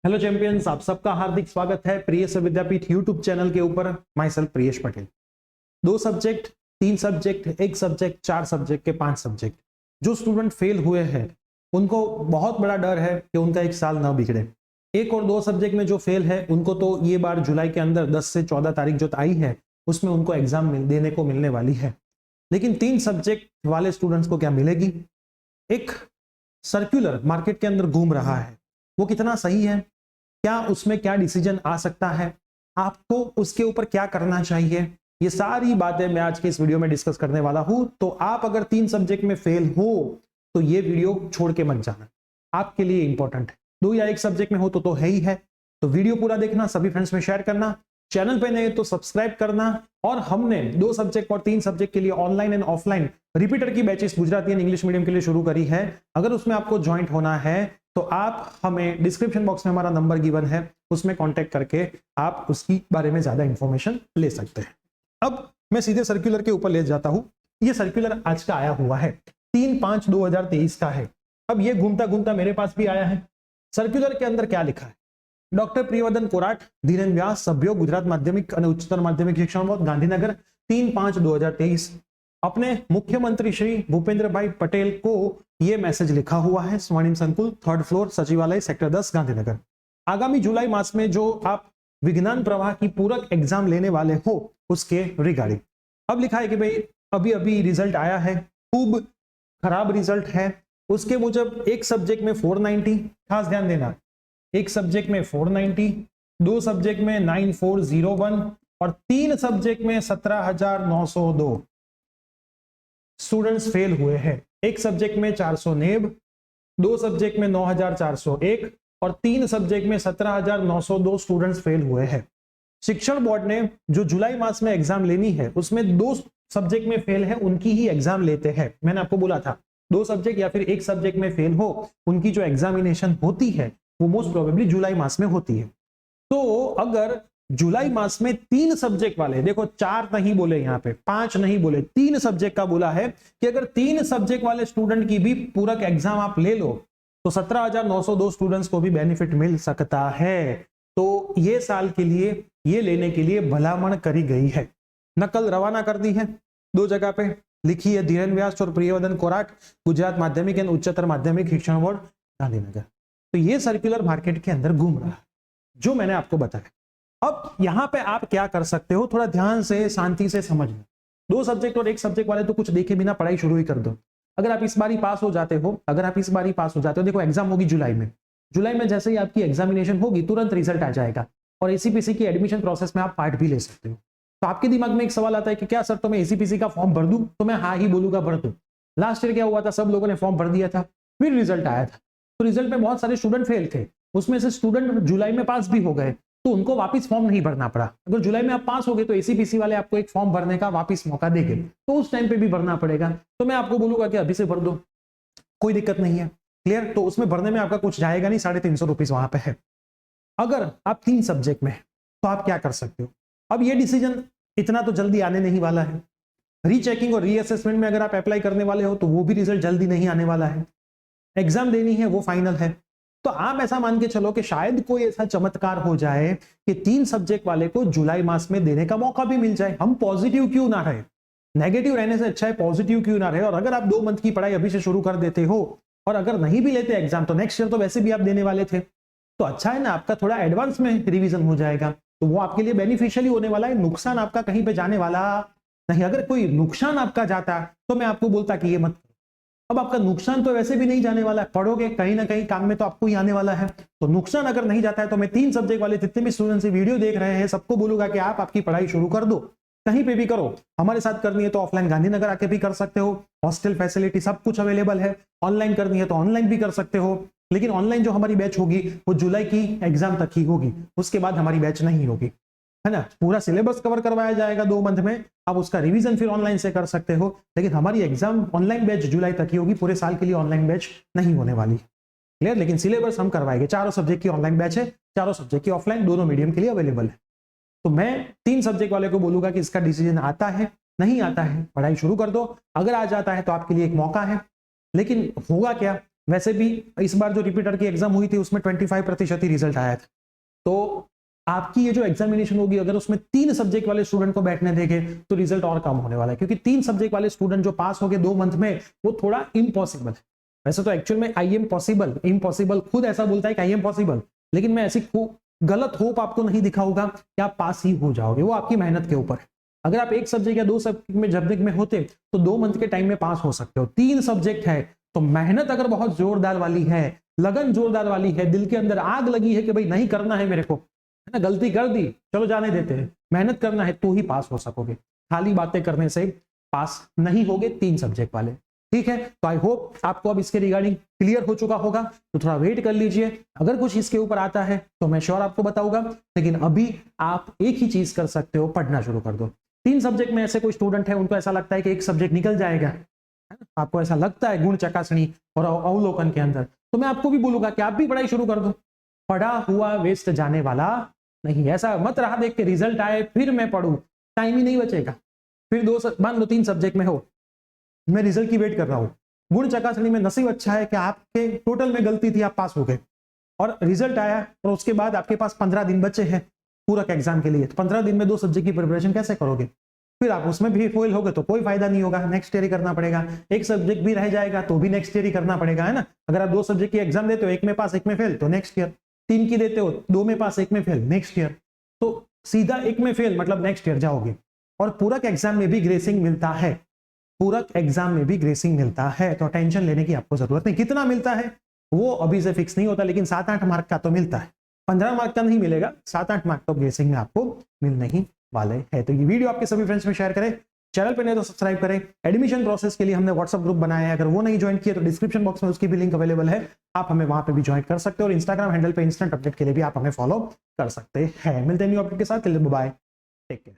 Hello champions, आप सबका हार्दिक स्वागत है प्रियस विद्यापीठ यूट्यूब चैनल के ऊपर। My self Priyesh Patel. 2 subject, 3 subject, 1 subject, 4 subject के 5 सब्जेक्ट जो स्टूडेंट फेल हुए हैं उनको बहुत बड़ा डर है कि उनका 1 साल ना बिगड़े। 1 और 2 सब्जेक्ट में जो फेल है उनको तो ये बार जुलाई के अंदर 10 से 14 तारीख जो आई है उसमें उनको एग्जाम देने को मिलने वाली है। लेकिन 3 सब्जेक्ट वाले स्टूडेंट्स को क्या मिलेगी? एक सर्कुलर मार्केट के अंदर घूम रहा है, वो कितना सही है, क्या उसमें क्या डिसीजन आ सकता है, आपको उसके ऊपर क्या करना चाहिए, ये सारी बातें मैं आज के इस वीडियो में डिस्कस करने वाला हूं। तो आप अगर 3 सब्जेक्ट में फेल हो तो ये वीडियो छोड़ के मत जाना, आपके लिए इंपॉर्टेंट है। 2 या 1 सब्जेक्ट में हो तो है ही है, तो वीडियो पूरा देखना, सभी फ्रेंड्स में शेयर करना, चैनल पे नए तो सब्सक्राइब करना। और हमने 2 सब्जेक्ट और 3 सब्जेक्ट के लिए ऑनलाइन एंड ऑफलाइन रिपीटर की batches Gujarati and English medium के लिए शुरू करी है। अगर उसमें आपको ज्वाइंट होना है तो आप हमें डिस्क्रिप्शन बॉक्स में हमारा नंबर गिवन है, उसमें कांटेक्ट करके आप उसकी बारे में ज्यादा इंफॉर्मेशन ले सकते हैं। अब मैं सीधे सर्कुलर के ऊपर ले जाता हूं। ये सर्कुलर आज का आया हुआ है, 3/5/2023 का है। अब ये घूमता घूमता मेरे पास भी आया है। सर्कुलर के अंदर क्या लिखा है? डॉक्टर प्रियवर्धन कोराट, धीरेन व्यास, सभ्यो, गुजरात माध्यमिक और उच्चतर माध्यमिक शिक्षण बोर्ड, गांधीनगर, 3/5/2023। अपने मुख्यमंत्री श्री भूपेंद्र भाई पटेल को यह मैसेज लिखा हुआ है। स्वर्णिम संकुल, 3rd फ्लोर, सचिवालय, सेक्टर 10, गांधीनगर। आगामी जुलाई मास में जो आप विज्ञान प्रवाह की पूरक एग्जाम लेने वाले हो उसके रिगार्डिंग अब लिखा है कि भाई अभी अभी रिजल्ट आया है, खूब खराब रिजल्ट है। उसके मुजब एक सब्जेक्ट में 490, खास ध्यान देना, एक सब्जेक्ट में 490, 2 सब्जेक्ट में 9401 और 3 सब्जेक्ट में 17,902 स्टूडेंट्स फेल हुए हैं। एक सब्जेक्ट में 490, 2 सब्जेक्ट में 9,401 और 3 सब्जेक्ट में 17,902 स्टूडेंट्स फेल हुए हैं। शिक्षण बोर्ड ने जो जुलाई मास में एग्जाम लेनी है उसमें 2 सब्जेक्ट में फेल है उनकी ही एग्जाम लेते हैं। मैंने आपको बोला था 2 सब्जेक्ट या फिर 1 सब्जेक्ट में फेल हो उनकी जो एग्जामिनेशन होती है वो मोस्ट प्रोबेबली जुलाई मास में होती है। तो अगर जुलाई मास में 3 सब्जेक्ट वाले, देखो 4 नहीं बोले, यहाँ पे 5 नहीं बोले, 3 सब्जेक्ट का बोला है कि अगर 3 सब्जेक्ट वाले स्टूडेंट की भी पूरक एग्जाम आप ले लो तो 17,902 स्टूडेंट्स को भी बेनिफिट मिल सकता है। तो ये साल के लिए ये लेने के लिए भलामण करी गई है। नकल रवाना कर दी है 2 जगह पे, लिखी है धीरेन व्यास और प्रियवर्धन कोराट, गुजरात माध्यमिक एंड उच्चतर माध्यमिक शिक्षण बोर्ड, गांधीनगर। तो ये सर्कुलर मार्केट के अंदर घूम रहा है जो मैंने आपको बताया। अब यहां पे आप क्या कर सकते हो, थोड़ा ध्यान से शांति से समझना। 2 सब्जेक्ट और 1 सब्जेक्ट वाले तो कुछ देखे बिना पढ़ाई शुरू ही कर दो। अगर आप इस बार ही पास हो जाते हो, देखो एग्जाम होगी जुलाई में जैसे ही आपकी एग्जामिनेशन होगी तुरंत रिजल्ट आ जाएगा और एसीपीसी की एडमिशन प्रोसेस में आप पार्ट भी ले सकते हो। तो आपके दिमाग में एक सवाल आता है कि क्या सर तो मैं एसीपीसी का फॉर्म भर दूं? तो मैं हाँ ही बोलूंगा, भर दो। लास्ट ईयर क्या हुआ था, सब लोगों ने फॉर्म भर दिया था, फिर रिजल्ट आया था, तो रिजल्ट में बहुत सारे स्टूडेंट फेल थे, उसमें से स्टूडेंट जुलाई में पास भी हो गए तो उनको वापस फॉर्म नहीं भरना पड़ा। अगर जुलाई में आप पास हो गए तो एसीपीसी वाले आपको एक फॉर्म भरने का वापस मौका देंगे, तो उस टाइम पे भी भरना पड़ेगा। तो मैं आपको बोलूंगा कि अभी से भर दो, कोई दिक्कत नहीं है। क्लियर? तो उसमें भरने में आपका कुछ जाएगा नहीं, 350 रुपीज वहां पे है। अगर आप 3 सब्जेक्ट में तो आप क्या कर सकते हो? अब ये डिसीजन इतना तो जल्दी आने नहीं वाला है। रीचेकिंग और रीअसेसमेंट में अगर आप अप्लाई करने वाले हो तो वो भी रिजल्ट जल्दी नहीं आने वाला है। एग्जाम देनी है वो फाइनल है। तो आप ऐसा मान के चलो कि शायद कोई ऐसा चमत्कार हो जाए कि 3 सब्जेक्ट वाले को जुलाई मास में देने का मौका भी मिल जाए। हम पॉजिटिव क्यों ना रहे? नेगेटिव रहने से अच्छा है पॉजिटिव क्यों ना रहे। और अगर आप 2 मंथ की पढ़ाई अभी से शुरू कर देते हो और अगर नहीं भी लेते एग्जाम तो नेक्स्ट ईयर तो वैसे भी आप देने वाले थे, तो अच्छा है ना, आपका थोड़ा एडवांस में रिवीजन हो जाएगा, तो वो आपके लिए बेनिफिशियली होने वाला है। नुकसान आपका कहीं पे जाने वाला नहीं। अगर कोई नुकसान आपका जाता तो मैं आपको बोलता कि ये मत। अब आपका नुकसान तो वैसे भी नहीं जाने वाला है, पढ़ोगे कहीं ना कहीं काम में तो आपको ही आने वाला है। तो नुकसान अगर नहीं जाता है तो मैं 3 सब्जेक्ट वाले जितने भी स्टूडेंट्स वीडियो देख रहे हैं सबको बोलूंगा कि आप आपकी पढ़ाई शुरू कर दो, कहीं पे भी करो। हमारे साथ करनी है तो ऑफलाइन गांधीनगर आके भी कर सकते हो, हॉस्टल फैसिलिटी सब कुछ अवेलेबल है। ऑनलाइन करनी है तो ऑनलाइन भी कर सकते हो, लेकिन ऑनलाइन जो हमारी बैच होगी वो जुलाई की एग्जाम तक ही होगी, उसके बाद हमारी बैच नहीं होगी, है ना। पूरा सिलेबस कवर करवाया जाएगा 2 मंथ में, आप उसका रिवीजन फिर ऑनलाइन से कर सकते हो, लेकिन हमारी एग्जाम ऑनलाइन बैच जुलाई तक ही होगी, पूरे साल के लिए ऑनलाइन बैच नहीं होने वाली। क्लियर? लेकिन सिलेबस हम करवाएंगे। 4 सब्जेक्ट की ऑनलाइन बैच है, 4 सब्जेक्ट की ऑफलाइन, दोनों मीडियम के लिए अवेलेबल है। तो मैं 3 सब्जेक्ट वाले को बोलूंगा कि इसका डिसीजन आता है, नहीं आता है, पढ़ाई शुरू कर दो। अगर आ जाता है तो आपके लिए एक मौका है, लेकिन होगा क्या वैसे भी इस बार जो रिपीटर की एग्जाम हुई थी उसमें 25% ही रिजल्ट आया था। तो आपकी ये जो एग्जामिनेशन होगी अगर उसमें 3 सब्जेक्ट वाले स्टूडेंट को बैठने देंगे तो रिजल्ट और कम होने वाला है, क्योंकि 3 सब्जेक्ट वाले स्टूडेंट जो पास हो गए 2 मंथ में वो थोड़ा इम्पॉसिबल है। वैसे तो एक्चुअल में आई एम पॉसिबल, इम्पॉसिबल खुद ऐसा बोलता है कि आई एम पॉसिबल, लेकिन मैं ऐसी गलत होप आपको नहीं दिखाऊंगा कि आप पास ही हो जाओगे, वो आपकी मेहनत के ऊपर है। अगर आप एक सब्जेक्ट या 2 सब्जेक्ट में जब में होते तो 2 मंथ के टाइम में पास हो सकते हो। 3 सब्जेक्ट है तो मेहनत अगर बहुत जोरदार वाली है, लगन जोरदार वाली है, दिल के अंदर आग लगी है कि भाई नहीं करना है मेरे को, है ना, गलती कर दी चलो जाने देते हैं, मेहनत करना है तो ही पास हो सकोगे। खाली बातें करने से पास नहीं होगे 3 सब्जेक्ट वाले। ठीक है, तो आई होप आपको अब इसके रिगार्डिंग क्लियर हो चुका होगा, तो थोड़ा वेट कर लीजिए। अगर कुछ इसके ऊपर आता है तो मैं श्योर आपको बताऊंगा, लेकिन अभी आप एक ही चीज कर सकते हो, पढ़ना शुरू कर दो। 3 सब्जेक्ट में ऐसे कोई स्टूडेंट है उनको ऐसा लगता है कि एक सब्जेक्ट निकल जाएगा, है ना, आपको ऐसा लगता है गुण चकासनी और अवलोकन के अंदर, तो मैं आपको भी बोलूंगा कि आप भी पढ़ाई शुरू कर दो। पढ़ा हुआ वेस्ट जाने वाला नहीं, ऐसा मत रहा देख के रिजल्ट आए फिर मैं पढ़ूं, टाइम ही नहीं बचेगा। फिर मान लो 3 सब्जेक्ट में हो, मैं रिजल्ट की वेट कर रहा हूं, गुण चकासनी में नसीब अच्छा है कि आपके टोटल में गलती थी, आप पास हो गए और रिजल्ट आया, और उसके बाद आपके पास 15 दिन बचे हैं पूरक एग्जाम के लिए, तो 15 दिन में 2 सब्जेक्ट की प्रिपरेशन कैसे करोगे? फिर आप उसमें भी फेल हो गए तो कोई फायदा नहीं होगा, नेक्स्ट ईयर ही करना पड़ेगा। एक सब्जेक्ट भी रह जाएगा तो भी नेक्स्ट ईयर ही करना पड़ेगा, है ना। अगर आप 2 सब्जेक्ट की एग्जाम देते हो, एक में पास एक में फेल, तो नेक्स्ट ईयर। 3 की देते हो, 2 में पास एक में फेल, नेक्स्ट ईयर। तो सीधा एक में फेल मतलब नेक्स्ट ईयर जाओगे। और पूरक एग्जाम में भी ग्रेसिंग मिलता है, पूरक एग्जाम में भी ग्रेसिंग मिलता है, तो टेंशन लेने की आपको जरूरत नहीं। कितना मिलता है वो अभी से फिक्स नहीं होता, लेकिन 7-8 मार्क का तो मिलता है। 15 मार्क का नहीं मिलेगा, 7-8 मार्क तो ग्रेसिंग में आपको मिल नहीं वाले हैं। तो ये वीडियो आपके सभी फ्रेंड्स में शेयर करें, चैनल पे नहीं तो सब्सक्राइब करें। एडमिशन प्रोसेस के लिए हमने व्हाट्सएप ग्रुप बनाया है, अगर वो नहीं ज्वाइन किया तो डिस्क्रिप्शन बॉक्स में उसकी भी लिंक अवेलेबल है, आप हमें वहां पे भी ज्वाइन कर सकते हो। और इंस्टाग्राम हैंडल पे इंस्टेंट अपडेट के लिए भी आप हमें फॉलो कर सकते हैं। मिलते हैं न्यू अपडेट के साथ, बाय, टेक केयर।